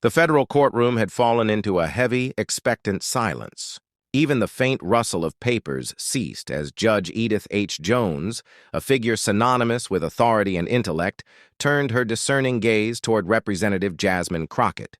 The federal courtroom had fallen into a heavy, expectant silence. Even the faint rustle of papers ceased as Judge Edith H. Jones, a figure synonymous with authority and intellect, turned her discerning gaze toward Representative Jasmine Crockett.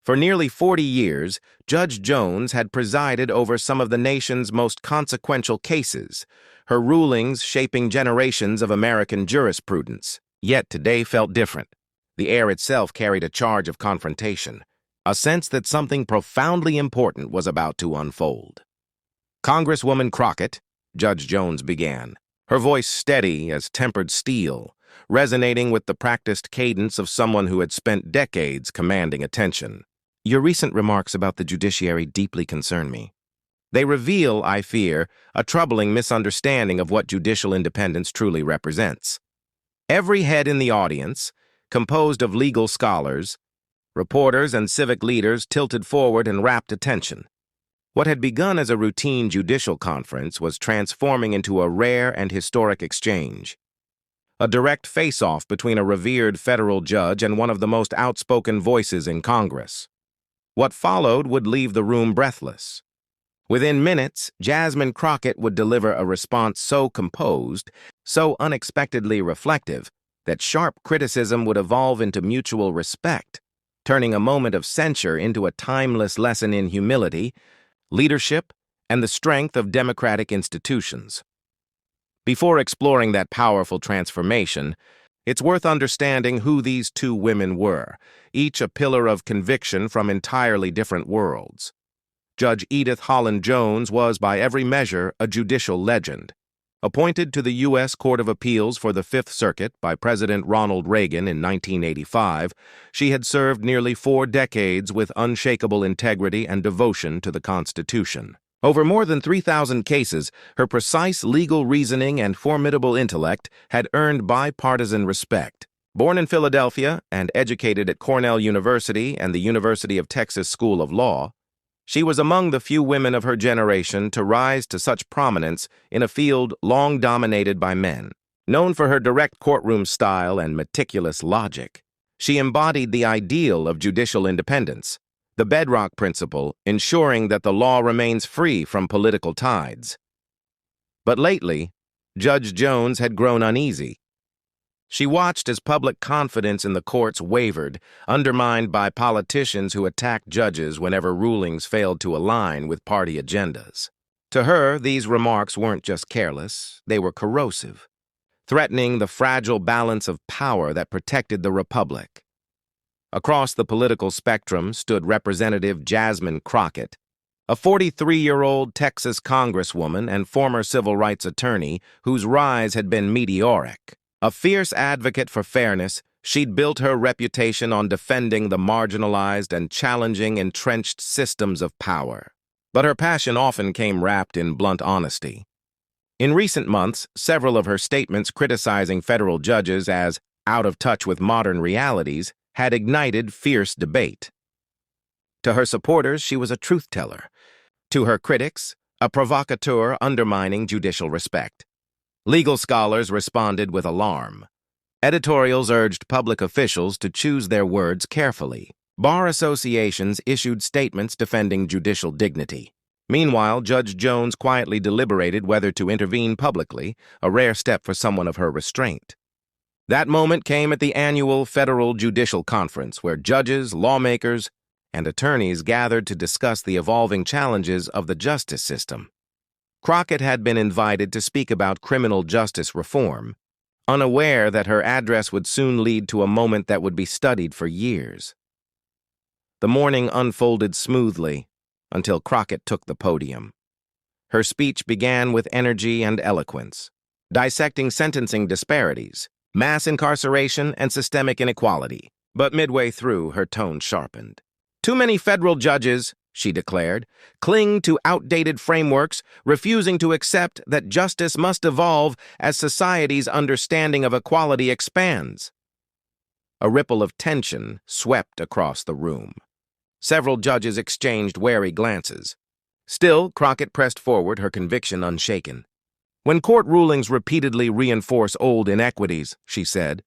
For nearly 40 years, Judge Jones had presided over some of the nation's most consequential cases, her rulings shaping generations of American jurisprudence. Yet today felt different. The air itself carried a charge of confrontation, a sense that something profoundly important was about to unfold. "Congresswoman Crockett," Judge Jones began, her voice steady as tempered steel, resonating with the practiced cadence of someone who had spent decades commanding attention. "Your recent remarks about the judiciary deeply concern me. They reveal, I fear, a troubling misunderstanding of what judicial independence truly represents. Every head in the audience, composed of legal scholars, reporters, and civic leaders, tilted forward and rapt attention. What had begun as a routine judicial conference was transforming into a rare and historic exchange. A direct face-off between a revered federal judge and one of the most outspoken voices in Congress. What followed would leave the room breathless. Within minutes, Jasmine Crockett would deliver a response so composed, so unexpectedly reflective, that sharp criticism would evolve into mutual respect, turning a moment of censure into a timeless lesson in humility, leadership, and the strength of democratic institutions. Before exploring that powerful transformation, it's worth understanding who these two women were, each a pillar of conviction from entirely different worlds. Judge Edith Holland Jones was, by every measure, a judicial legend. Appointed to the U.S. Court of Appeals for the Fifth Circuit by President Ronald Reagan in 1985, she had served nearly 4 decades with unshakable integrity and devotion to the Constitution. Over more than 3,000 cases, her precise legal reasoning and formidable intellect had earned bipartisan respect. Born in Philadelphia and educated at Cornell University and the University of Texas School of Law, she was among the few women of her generation to rise to such prominence in a field long dominated by men. Known for her direct courtroom style and meticulous logic, she embodied the ideal of judicial independence, the bedrock principle ensuring that the law remains free from political tides. But lately, Judge Jones had grown uneasy. She watched as public confidence in the courts wavered, undermined by politicians who attacked judges whenever rulings failed to align with party agendas. To her, these remarks weren't just careless, they were corrosive, threatening the fragile balance of power that protected the republic. Across the political spectrum stood Representative Jasmine Crockett, a 43-year-old Texas congresswoman and former civil rights attorney whose rise had been meteoric. A fierce advocate for fairness, she'd built her reputation on defending the marginalized and challenging entrenched systems of power. But her passion often came wrapped in blunt honesty. In recent months, several of her statements criticizing federal judges as out of touch with modern realities had ignited fierce debate. To her supporters, she was a truth-teller. To her critics, a provocateur undermining judicial respect. Legal scholars responded with alarm. Editorials urged public officials to choose their words carefully. Bar associations issued statements defending judicial dignity. Meanwhile, Judge Jones quietly deliberated whether to intervene publicly, a rare step for someone of her restraint. That moment came at the annual Federal Judicial Conference, where judges, lawmakers, and attorneys gathered to discuss the evolving challenges of the justice system. Crockett had been invited to speak about criminal justice reform, unaware that her address would soon lead to a moment that would be studied for years. The morning unfolded smoothly until Crockett took the podium. Her speech began with energy and eloquence, dissecting sentencing disparities, mass incarceration, and systemic inequality. But midway through, her tone sharpened. "Too many federal judges," she declared, "cling to outdated frameworks, refusing to accept that justice must evolve as society's understanding of equality expands." A ripple of tension swept across the room. Several judges exchanged wary glances. Still, Crockett pressed forward, her conviction unshaken. "When court rulings repeatedly reinforce old inequities," she said,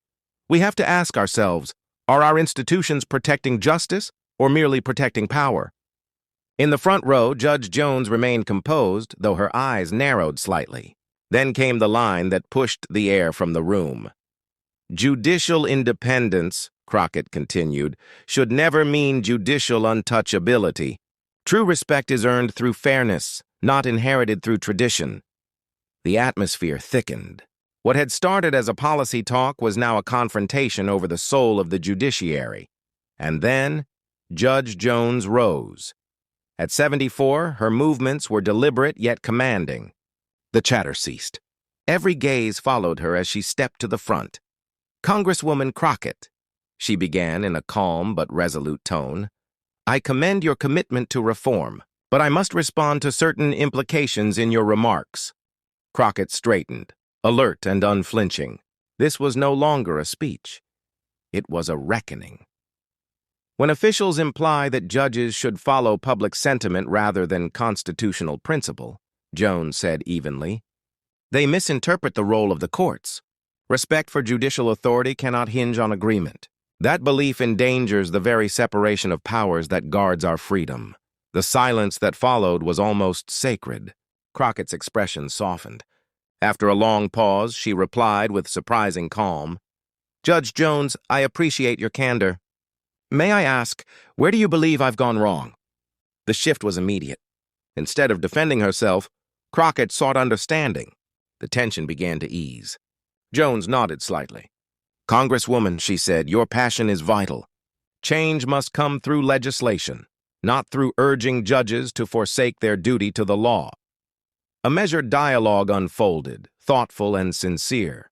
"we have to ask ourselves, Are our institutions protecting justice or merely protecting power? In the front row, Judge Jones remained composed, though her eyes narrowed slightly. Then came the line that pushed the air from the room. Judicial independence, Crockett continued, should never mean judicial untouchability. True respect is earned through fairness, not inherited through tradition. The atmosphere thickened. What had started as a policy talk was now a confrontation over the soul of the judiciary. And then, Judge Jones rose. At 74, her movements were deliberate yet commanding. The chatter ceased. Every gaze followed her as she stepped to the front. "Congresswoman Crockett," she began in a calm but resolute tone, "I commend your commitment to reform, but I must respond to certain implications in your remarks." Crockett straightened, alert and unflinching. This was no longer a speech. It was a reckoning. When officials imply that judges should follow public sentiment rather than constitutional principle, Jones said evenly, they misinterpret the role of the courts. Respect for judicial authority cannot hinge on agreement. That belief endangers the very separation of powers that guards our freedom. The silence that followed was almost sacred. Crockett's expression softened. After a long pause, she replied with surprising calm, "Judge Jones, I appreciate your candor. May I ask, where do you believe I've gone wrong?" The shift was immediate. Instead of defending herself, Crockett sought understanding. The tension began to ease. Jones nodded slightly. "Congresswoman," she said, "your passion is vital. Change must come through legislation, not through urging judges to forsake their duty to the law." A measured dialogue unfolded, thoughtful and sincere.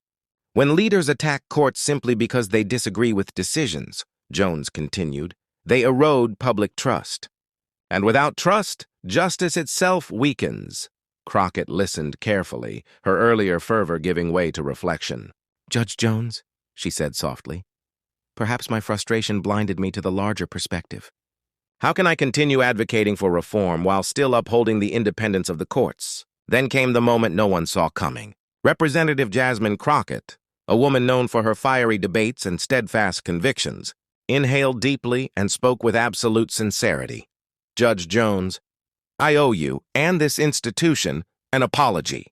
"When leaders attack courts simply because they disagree with decisions," Jones continued, "they erode public trust. And without trust, justice itself weakens." Crockett listened carefully, her earlier fervor giving way to reflection. "Judge Jones," she said softly, "perhaps my frustration blinded me to the larger perspective. How can I continue advocating for reform while still upholding the independence of the courts?" Then came the moment no one saw coming. Representative Jasmine Crockett, a woman known for her fiery debates and steadfast convictions, inhaled deeply and spoke with absolute sincerity. "Judge Jones, I owe you, and this institution, an apology."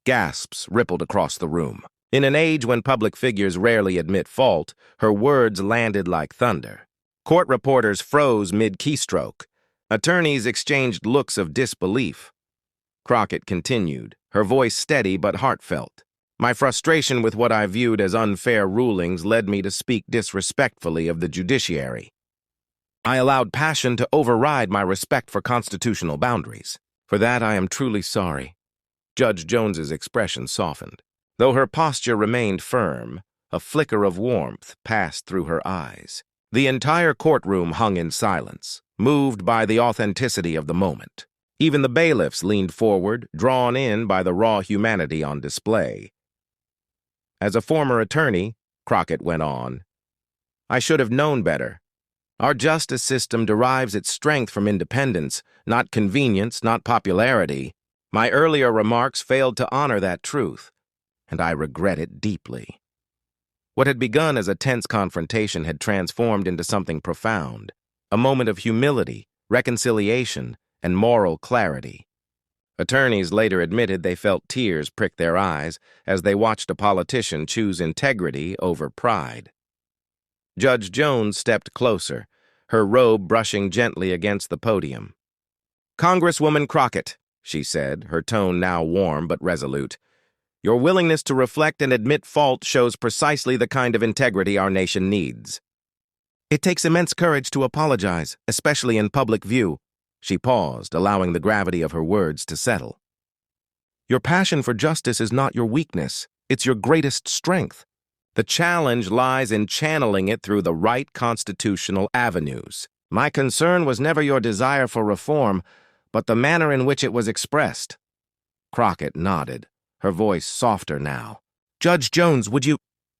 Gasps rippled across the room. In an age when public figures rarely admit fault, her words landed like thunder. Court reporters froze mid-keystroke. Attorneys exchanged looks of disbelief. Crockett continued, her voice steady but heartfelt. "My frustration with what I viewed as unfair rulings led me to speak disrespectfully of the judiciary. I allowed passion to override my respect for constitutional boundaries. For that, I am truly sorry." Judge Jones's expression softened. Though her posture remained firm, a flicker of warmth passed through her eyes. The entire courtroom hung in silence, moved by the authenticity of the moment. Even the bailiffs leaned forward, drawn in by the raw humanity on display. "As a former attorney," Crockett went on, "I should have known better. Our justice system derives its strength from independence, not convenience, not popularity. My earlier remarks failed to honor that truth, and I regret it deeply." What had begun as a tense confrontation had transformed into something profound, a moment of humility, reconciliation, and moral clarity. Attorneys later admitted they felt tears prick their eyes as they watched a politician choose integrity over pride. Judge Jones stepped closer, her robe brushing gently against the podium. "Congresswoman Crockett," she said, her tone now warm but resolute, "your willingness to reflect and admit fault shows precisely the kind of integrity our nation needs. It takes immense courage to apologize, especially in public view." She paused, allowing the gravity of her words to settle. "Your passion for justice is not your weakness, it's your greatest strength. The challenge lies in channeling it through the right constitutional avenues. My concern was never your desire for reform, but the manner in which it was expressed." Crockett nodded, her voice softer now. "Judge Jones, would you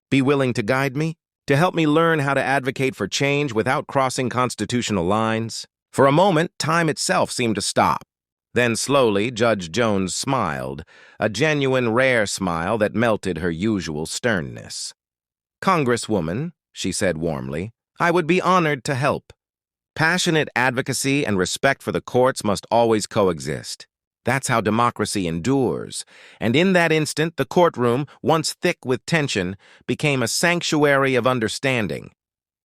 be willing to guide me? To help me learn how to advocate for change without crossing constitutional lines?" For a moment, time itself seemed to stop. Then slowly, Judge Jones smiled, a genuine, rare smile that melted her usual sternness. "Congresswoman," she said warmly, I would be honored to help. Passionate advocacy and respect for the courts must always coexist. That's how democracy endures. And in that instant, the courtroom, once thick with tension, became a sanctuary of understanding.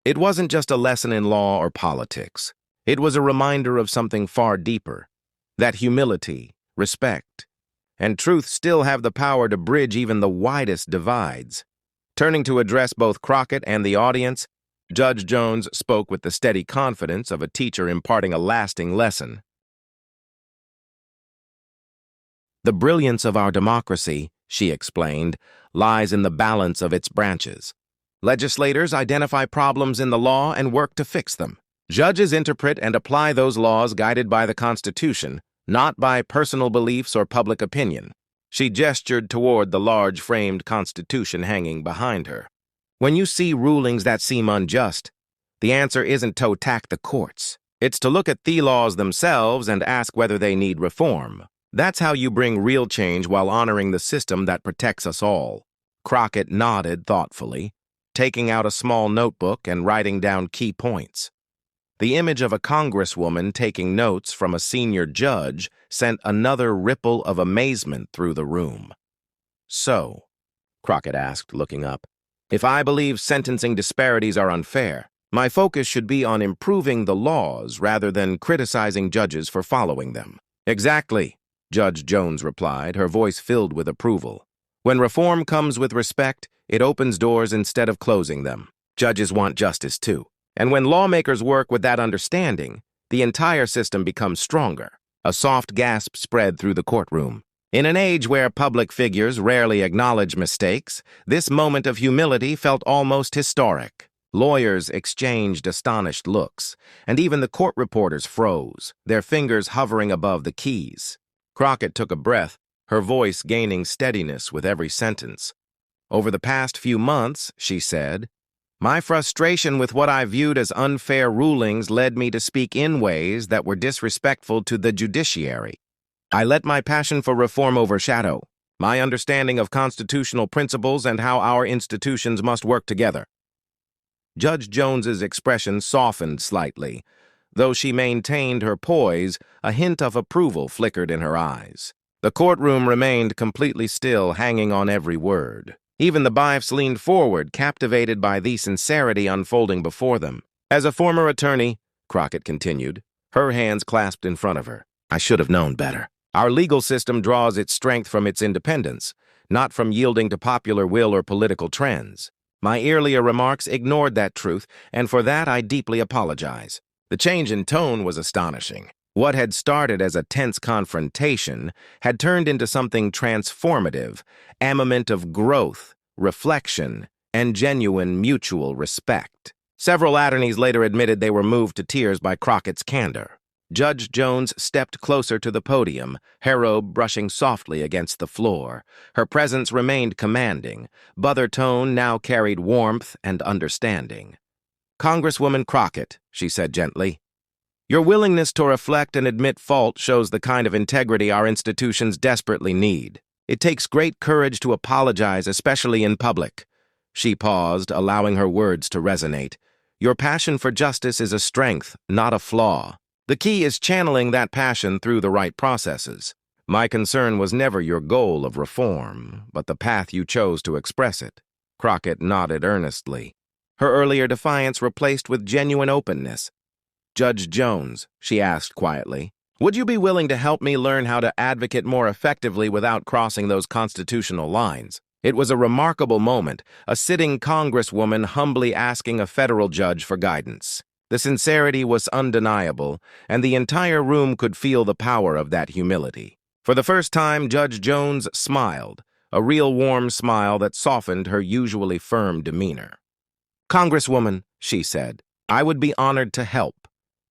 It wasn't just a lesson in law or politics. It was a reminder of something far deeper, that humility, respect, and truth still have the power to bridge even the widest divides. Turning to address both Crockett and the audience, Judge Jones spoke with the steady confidence of a teacher imparting a lasting lesson. The brilliance of our democracy, she explained, lies in the balance of its branches. Legislators identify problems in the law and work to fix them. Judges interpret and apply those laws guided by the Constitution, not by personal beliefs or public opinion. She gestured toward the large-framed Constitution hanging behind her. When you see rulings that seem unjust, the answer isn't to attack the courts. It's to look at the laws themselves and ask whether they need reform. That's how you bring real change while honoring the system that protects us all. Crockett nodded thoughtfully, taking out a small notebook and writing down key points. The image of a congresswoman taking notes from a senior judge sent another ripple of amazement through the room. So, Crockett asked, looking up, if I believe sentencing disparities are unfair, my focus should be on improving the laws rather than criticizing judges for following them. Exactly, Judge Jones replied, her voice filled with approval. When reform comes with respect, it opens doors instead of closing them. Judges want justice too. And when lawmakers work with that understanding, the entire system becomes stronger. A soft gasp spread through the courtroom. In an age where public figures rarely acknowledge mistakes, this moment of humility felt almost historic. Lawyers exchanged astonished looks, and even the court reporters froze, their fingers hovering above the keys. Crockett took a breath, her voice gaining steadiness with every sentence. Over the past few months, she said, my frustration with what I viewed as unfair rulings led me to speak in ways that were disrespectful to the judiciary. I let my passion for reform overshadow my understanding of constitutional principles and how our institutions must work together. Judge Jones's expression softened slightly. Though she maintained her poise, a hint of approval flickered in her eyes. The courtroom remained completely still, hanging on every word. Even the Biafs leaned forward, captivated by the sincerity unfolding before them. As a former attorney, Crockett continued, her hands clasped in front of her, I should have known better. Our legal system draws its strength from its independence, not from yielding to popular will or political trends. My earlier remarks ignored that truth, and for that I deeply apologize. The change in tone was astonishing. What had started as a tense confrontation had turned into something transformative, a moment of growth, reflection, and genuine mutual respect. Several attorneys later admitted they were moved to tears by Crockett's candor. Judge Jones stepped closer to the podium, her robe brushing softly against the floor. Her presence remained commanding, but her tone now carried warmth and understanding. Congresswoman Crockett, she said gently, your willingness to reflect and admit fault shows the kind of integrity our institutions desperately need. It takes great courage to apologize, especially in public. She paused, allowing her words to resonate. Your passion for justice is a strength, not a flaw. The key is channeling that passion through the right processes. My concern was never your goal of reform, but the path you chose to express it. Crockett nodded earnestly, her earlier defiance replaced with genuine openness. Judge Jones, she asked quietly, would you be willing to help me learn how to advocate more effectively without crossing those constitutional lines? It was a remarkable moment, a sitting congresswoman humbly asking a federal judge for guidance. The sincerity was undeniable, and the entire room could feel the power of that humility. For the first time, Judge Jones smiled, a real warm smile that softened her usually firm demeanor. Congresswoman, she said, I would be honored to help.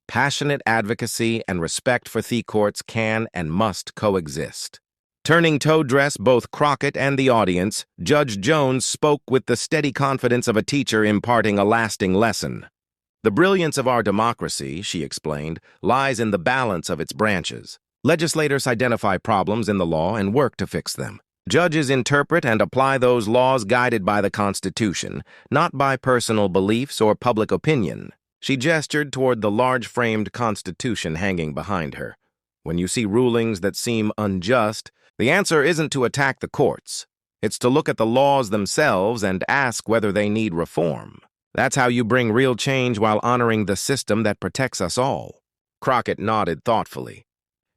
Passionate advocacy and respect for the courts can and must coexist. Turning to address both Crockett and the audience, Judge Jones spoke with the steady confidence of a teacher imparting a lasting lesson. The brilliance of our democracy, she explained, lies in the balance of its branches. Legislators identify problems in the law and work to fix them. Judges interpret and apply those laws guided by the Constitution, not by personal beliefs or public opinion. She gestured toward the large-framed Constitution hanging behind her. When you see rulings that seem unjust, the answer isn't to attack the courts. It's to look at the laws themselves and ask whether they need reform. That's how you bring real change while honoring the system that protects us all. Crockett nodded thoughtfully,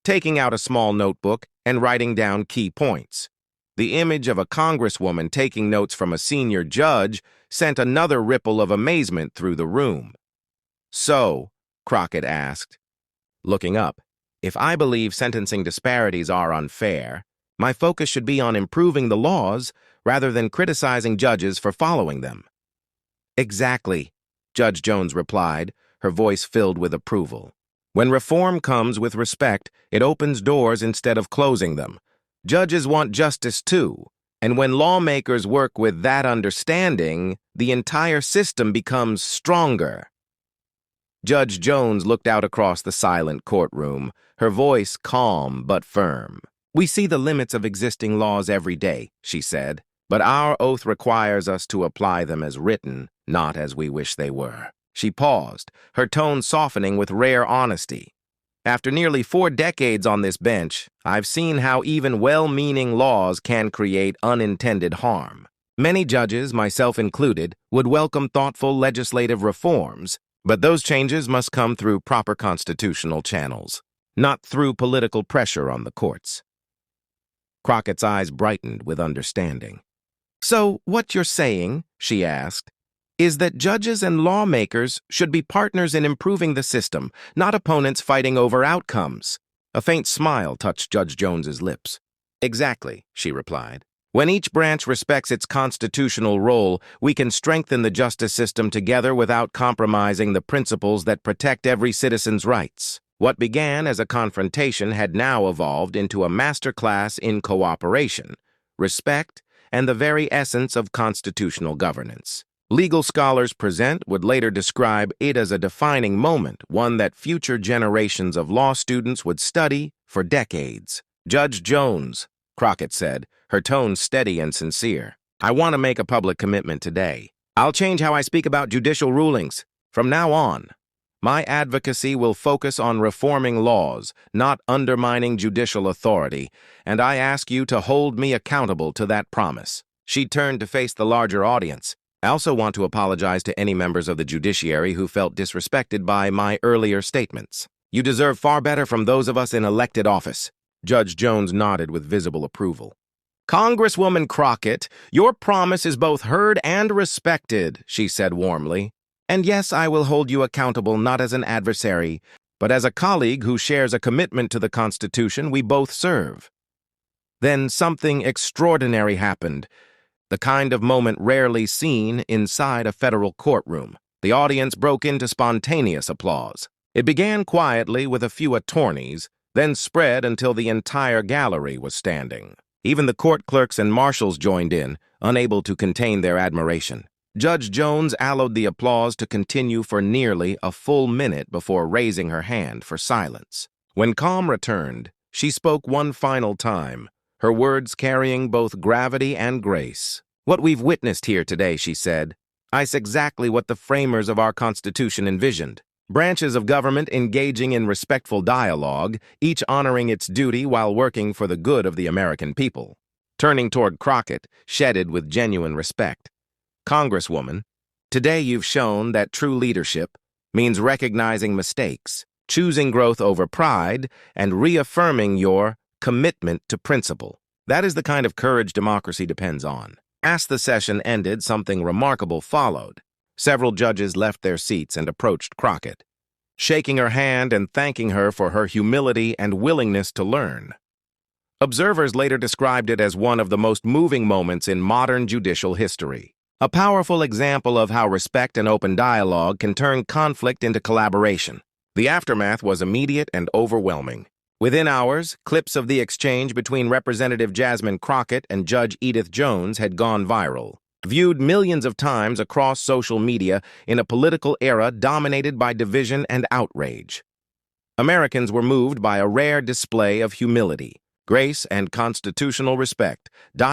taking out a small notebook and writing down key points. The image of a congresswoman taking notes from a senior judge sent another ripple of amazement through the room. "So," Crockett asked, looking up, "if I believe sentencing disparities are unfair, my focus should be on improving the laws rather than criticizing judges for following them." "Exactly," Judge Jones replied, her voice filled with approval. "When reform comes with respect, it opens doors instead of closing them. Judges want justice too, and when lawmakers work with that understanding, the entire system becomes stronger." Judge Jones looked out across the silent courtroom, her voice calm but firm. "We see the limits of existing laws every day," she said, "but our oath requires us to apply them as written, not as we wish they were." She paused, her tone softening with rare honesty. "After nearly 4 decades on this bench, I've seen how even well-meaning laws can create unintended harm. Many judges, myself included, would welcome thoughtful legislative reforms, but those changes must come through proper constitutional channels, not through political pressure on the courts." Crockett's eyes brightened with understanding. "So what you're saying," she asked, "is that judges and lawmakers should be partners in improving the system, not opponents fighting over outcomes." A faint smile touched Judge Jones's lips. "Exactly," she replied. "When each branch respects its constitutional role, we can strengthen the justice system together without compromising the principles that protect every citizen's rights." What began as a confrontation had now evolved into a masterclass in cooperation, respect, and the very essence of constitutional governance. Legal scholars present would later describe it as a defining moment, one that future generations of law students would study for decades. "Judge Jones," Crockett said, her tone steady and sincere, "I want to make a public commitment today. I'll change how I speak about judicial rulings. From now on, my advocacy will focus on reforming laws, not undermining judicial authority, and I ask you to hold me accountable to that promise." She turned to face the larger audience. "I also want to apologize to any members of the judiciary who felt disrespected by my earlier statements. You deserve far better from those of us in elected office." Judge Jones nodded with visible approval. "Congresswoman Crockett, your promise is both heard and respected," she said warmly. "And yes, I will hold you accountable not as an adversary, but as a colleague who shares a commitment to the Constitution we both serve." Then something extraordinary happened. The kind of moment rarely seen inside a federal courtroom. The audience broke into spontaneous applause. It began quietly with a few attorneys, then spread until the entire gallery was standing. Even the court clerks and marshals joined in, unable to contain their admiration. Judge Jones allowed the applause to continue for nearly a full minute before raising her hand for silence. When calm returned, she spoke one final time, her words carrying both gravity and grace. "What we've witnessed here today," she said, "is exactly what the framers of our Constitution envisioned. Branches of government engaging in respectful dialogue, each honoring its duty while working for the good of the American people." Turning toward Crockett, shedded with genuine respect. "Congresswoman, today you've shown that true leadership means recognizing mistakes, choosing growth over pride, and reaffirming your commitment to principle. That is the kind of courage democracy depends on." As the session ended, something remarkable followed. Several judges left their seats and approached Crockett, shaking her hand and thanking her for her humility and willingness to learn. Observers later described it as one of the most moving moments in modern judicial history. A powerful example of how respect and open dialogue can turn conflict into collaboration. The aftermath was immediate and overwhelming. Within hours, clips of the exchange between Representative Jasmine Crockett and Judge Edith Jones had gone viral, viewed millions of times across social media in a political era dominated by division and outrage. Americans were moved by a rare display of humility, Grace and constitutional respect.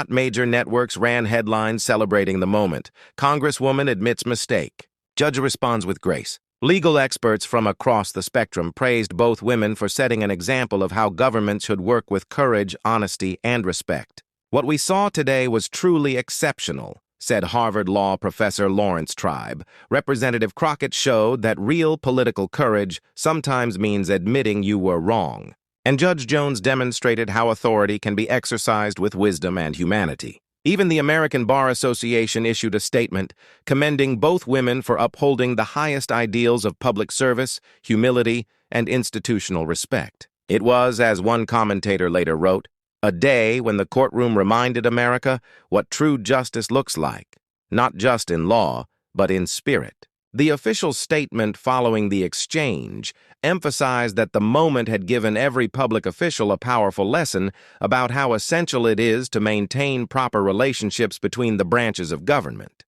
Major networks ran headlines celebrating the moment. Congresswoman admits mistake. Judge responds with grace. Legal experts from across the spectrum praised both women for setting an example of how government should work with courage, honesty, and respect. What we saw today was truly exceptional, said Harvard Law professor Lawrence Tribe. Representative Crockett showed that real political courage sometimes means admitting you were wrong. And Judge Jones demonstrated how authority can be exercised with wisdom and humanity. Even the American Bar Association issued a statement commending both women for upholding the highest ideals of public service, humility, and institutional respect. It was, as one commentator later wrote, a day when the courtroom reminded America what true justice looks like, not just in law, but in spirit. The official statement following the exchange emphasized that the moment had given every public official a powerful lesson about how essential it is to maintain proper relationships between the branches of government.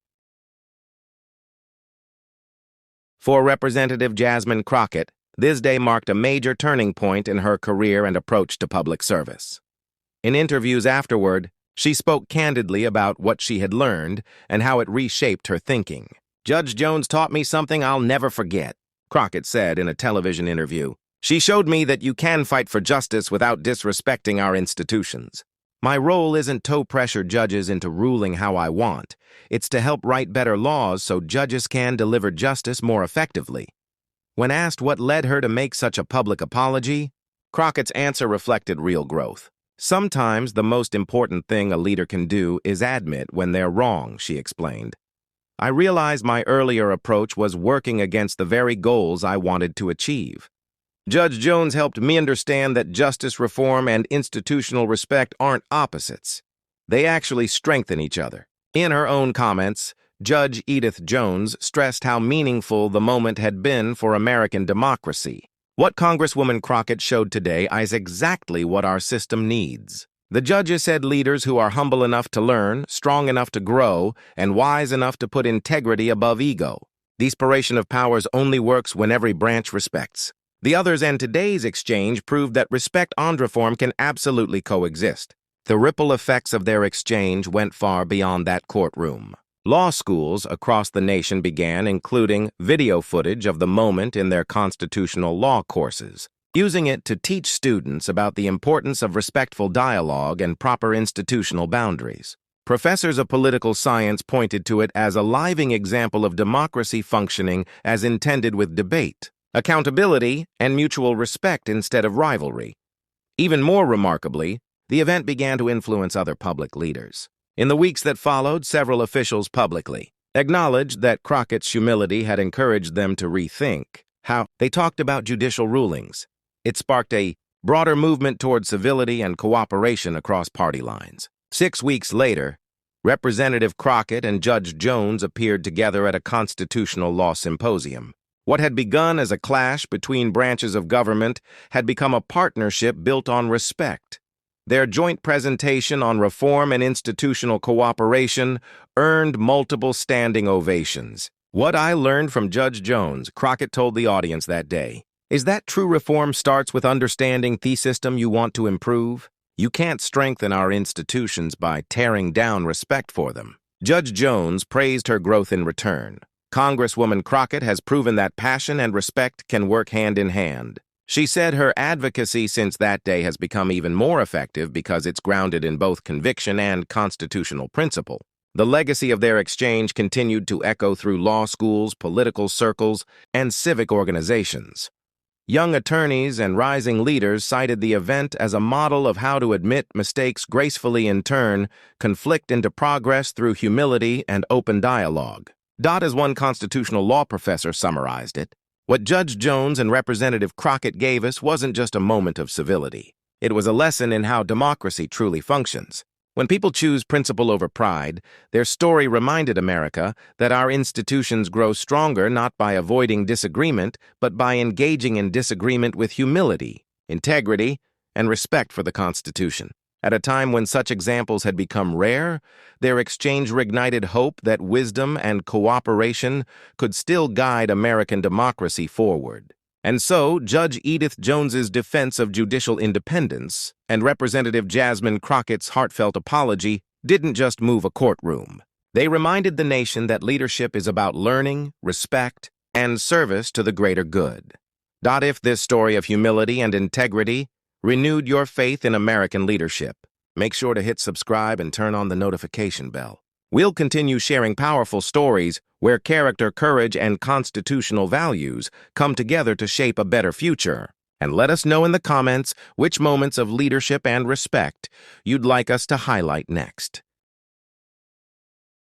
For Representative Jasmine Crockett, this day marked a major turning point in her career and approach to public service. In interviews afterward, she spoke candidly about what she had learned and how it reshaped her thinking. Judge Jones taught me something I'll never forget, Crockett said in a television interview. She showed me that you can fight for justice without disrespecting our institutions. My role isn't to pressure judges into ruling how I want. It's to help write better laws so judges can deliver justice more effectively. When asked what led her to make such a public apology, Crockett's answer reflected real growth. Sometimes the most important thing a leader can do is admit when they're wrong, she explained. I realized my earlier approach was working against the very goals I wanted to achieve. Judge Jones helped me understand that justice reform and institutional respect aren't opposites. They actually strengthen each other. In her own comments, Judge Edith Jones stressed how meaningful the moment had been for American democracy. What Congresswoman Crockett showed today is exactly what our system needs. The judges said leaders who are humble enough to learn, strong enough to grow, and wise enough to put integrity above ego. The separation of powers only works when every branch respects. The others and today's exchange proved that respect and reform can absolutely coexist. The ripple effects of their exchange went far beyond that courtroom. Law schools across the nation began including video footage of the moment in their constitutional law courses, using it to teach students about the importance of respectful dialogue and proper institutional boundaries. Professors of political science pointed to it as a living example of democracy functioning as intended with debate, accountability, and mutual respect instead of rivalry. Even more remarkably, the event began to influence other public leaders. In the weeks that followed, several officials publicly acknowledged that Crockett's humility had encouraged them to rethink how they talked about judicial rulings. It sparked a broader movement toward civility and cooperation across party lines. 6 weeks later, Representative Crockett and Judge Jones appeared together at a constitutional law symposium. What had begun as a clash between branches of government had become a partnership built on respect. Their joint presentation on reform and institutional cooperation earned multiple standing ovations. What I learned from Judge Jones, Crockett told the audience that day, is that true reform starts with understanding the system you want to improve. You can't strengthen our institutions by tearing down respect for them. Judge Jones praised her growth in return. Congresswoman Crockett has proven that passion and respect can work hand in hand. She said her advocacy since that day has become even more effective because it's grounded in both conviction and constitutional principle. The legacy of their exchange continued to echo through law schools, political circles, and civic organizations. Young attorneys and rising leaders cited the event as a model of how to admit mistakes gracefully in turn, conflict into progress through humility and open dialogue. As one constitutional law professor summarized it, what Judge Jones and Representative Crockett gave us wasn't just a moment of civility. It was a lesson in how democracy truly functions. When people choose principle over pride, their story reminded America that our institutions grow stronger not by avoiding disagreement, but by engaging in disagreement with humility, integrity, and respect for the Constitution. At a time when such examples had become rare, their exchange reignited hope that wisdom and cooperation could still guide American democracy forward. And so, Judge Edith Jones's defense of judicial independence and Representative Jasmine Crockett's heartfelt apology didn't just move a courtroom. They reminded the nation that leadership is about learning, respect, and service to the greater good. If this story of humility and integrity renewed your faith in American leadership, make sure to hit subscribe and turn on the notification bell. We'll continue sharing powerful stories where character, courage, and constitutional values come together to shape a better future. And let us know in the comments which moments of leadership and respect you'd like us to highlight next.